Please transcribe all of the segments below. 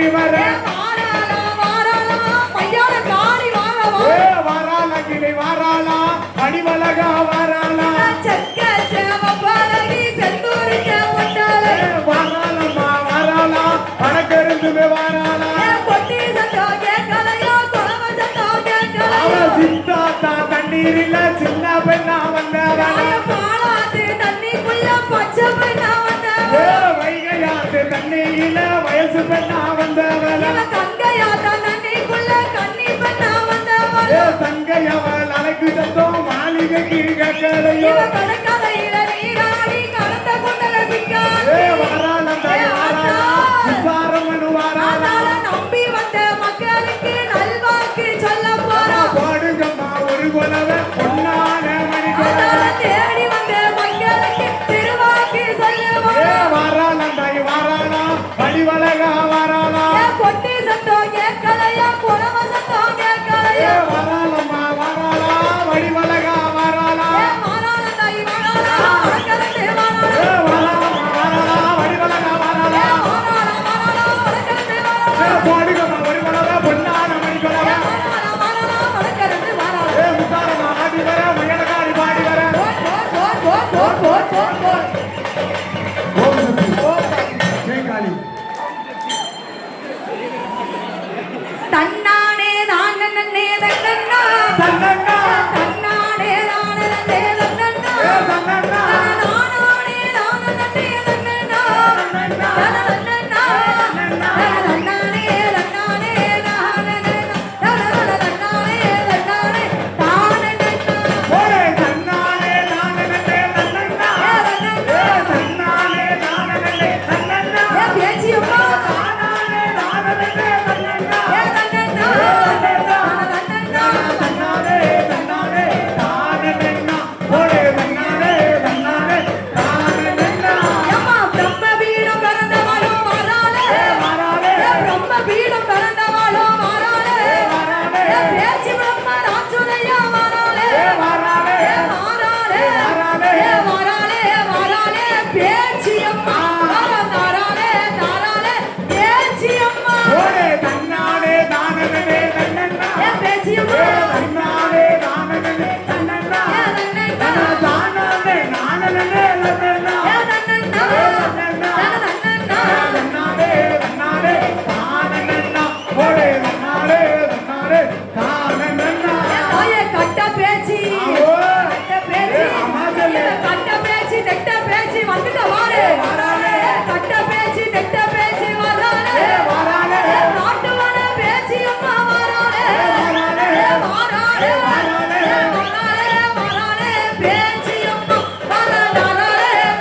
வர வாராளா அடிவலகா வாராளா வாராளம்மா வாராளா வடக்கருந்துமே வாராளா சித்தாத்தா தண்ணீரில சின்ன பெண்ணா வந்தவள வைகையாத்து தண்ணீரில வயசு பெண்ணா வந்தவள தங்கையவள் அழைக்கு தத்தோம் மாளிகைக்கு கேட்கலையோ வாராளம் நம்பி வந்த மக்களுக்கு நல்வாக்கு சொல்ல போறோம் பாடுகம்மா ஒரு கொலவை பொன்னான மணி தேடி வந்த மக்களுக்கு திருவாக்கு சொல்லுவோம் வாராளம் வாராளா வடிவழகா வாராளா பொட்டி சத்தம் கேட்கலையா புறவ சத்தம் கேட்கலையா வாராளம்மா வாராளா வடிவழகா வாராளா பாடுகம்மா ஒரு கொலவை பொன்னான மணி கொலவை முத்தாரமா ஆடி வர மயலகாரி பாடி வர தன்னானே நான் நன்னே தன்னன்னா தன்னன்னா தன்னானே நான் நன்னே தன்னன்னா தன்னன்னா நானானே நான் நன்னே தன்னன்னா தன்னன்னா தன்னானே தன்னானே நான் நன்னே தன்னானே தன்னானே தானே ஓரே தன்னானே நான் நன்னே தன்னன்னா தன்னானே நான் நன்னே தன்னன்னா பேச்சியம்மா தானானே நான் நன்னே தன்னன்னா தன்னானே தன்னானே தானனன்னா ஓரே தன்னானே தன்னானே தானனன்னா அம்மா பிரம்ம பீடம் பிறந்தவளோ வராளே வாராளே பிரம்ம பீடம் பிறந்தவளோ வராளே வாராளே பேச்சி பிரம்ம ராஜுதையா வராளே வாராளே வராளே வாராளே வராளே வராளே பேச்சி அம்மா தாராளே தாராளே பேச்சி அம்மா ஓரே தன்னானே தானனே தன்னன்னா பேச்சி அம்மா தன்னானே தானனே தன்னன்னா தானனே நானனே லன்னன்னா தன்னானே தன்னானே தானனன்னா ஓரே தன்னானே தன்னானே தானனன்னா கட்ட பேச்சி ஆவோ கட்ட பேச்சி அம்மாஜல்லே கட்ட பேச்சி நெட்ட பேச்சி வந்துட்ட வாரே வாராளே கட்ட பேச்சி நெட்ட பேச்சி வராளே வாராளே நாட்டுவன பேச்சி அம்மா வராளே வாராளே வராளே வராளே வராளே பேச்சி அம்மா வராளே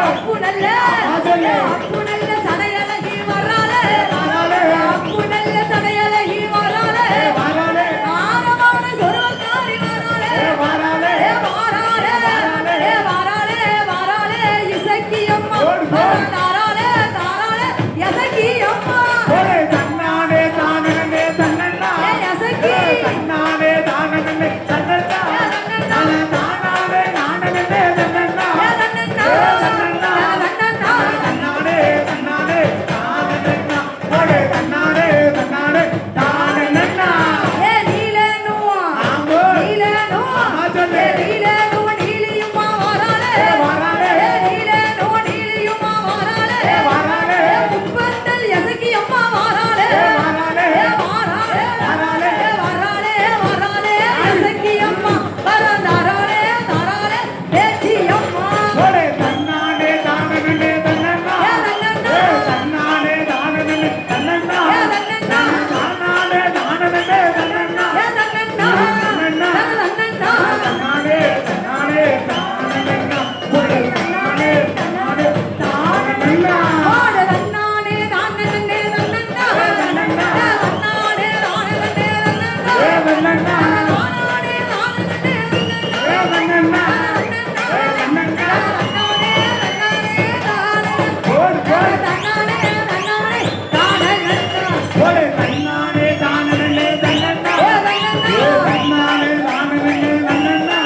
அப்பு நல்ல அப்பு நல்ல சடையழகி வராளே அப்பு நல்ல சடையழகி வராளே ஆரமான சொருவக்காரி வராளே வாராளே வாராளே இசக்கி அம்மா தாராளே இசக்கி அம்மா தன்னானே தானே தன்னண்ணா இசக்கி தன்னானே தானே தன்னண்ணா தானானே நானே தன்னண்ணா தன்னானே தன்னானே தானண்ணா போடே தன்னானே தன்னானே தானண்ணா ஏ நீலனோ ஆமோ நீலனோ சொல்லு நீலனோ நீலியுமா வராளே வராளே நீலனோ நீலியுமா வராளே வராளே முப்பத்தல் எசக்கி அம்மா வராளே வராளே வராளே வராளே எசக்கி அம்மா வரந்தாராளே தாராளே பேச்சி அம்மா போடே தன்னானே தானே தன்னண்ணா தன்னானே தானே தன்னண்ணா தானானே தானே தன்னண்ணா தன்னானே தன்னானே தானண்ணா போடே தன்னானே தன்னானே தானண்ணா தன்னண்ணா தன்னண்ணா தன்னண்ணா போடு போடு போடே தன்னானே தானே தன்னண்ணா தன்னானே தானே தன்னண்ணா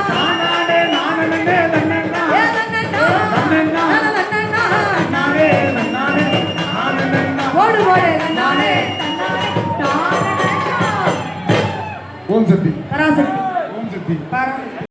தானானே நானே தன்னண்ணா தன்னண்ணா தன்னானே தன்னானே தானண்ணா ஓடு ஓடு நானே ஓம் சக்தி பராசக்தி ஓம் சக்தி பராசக்தி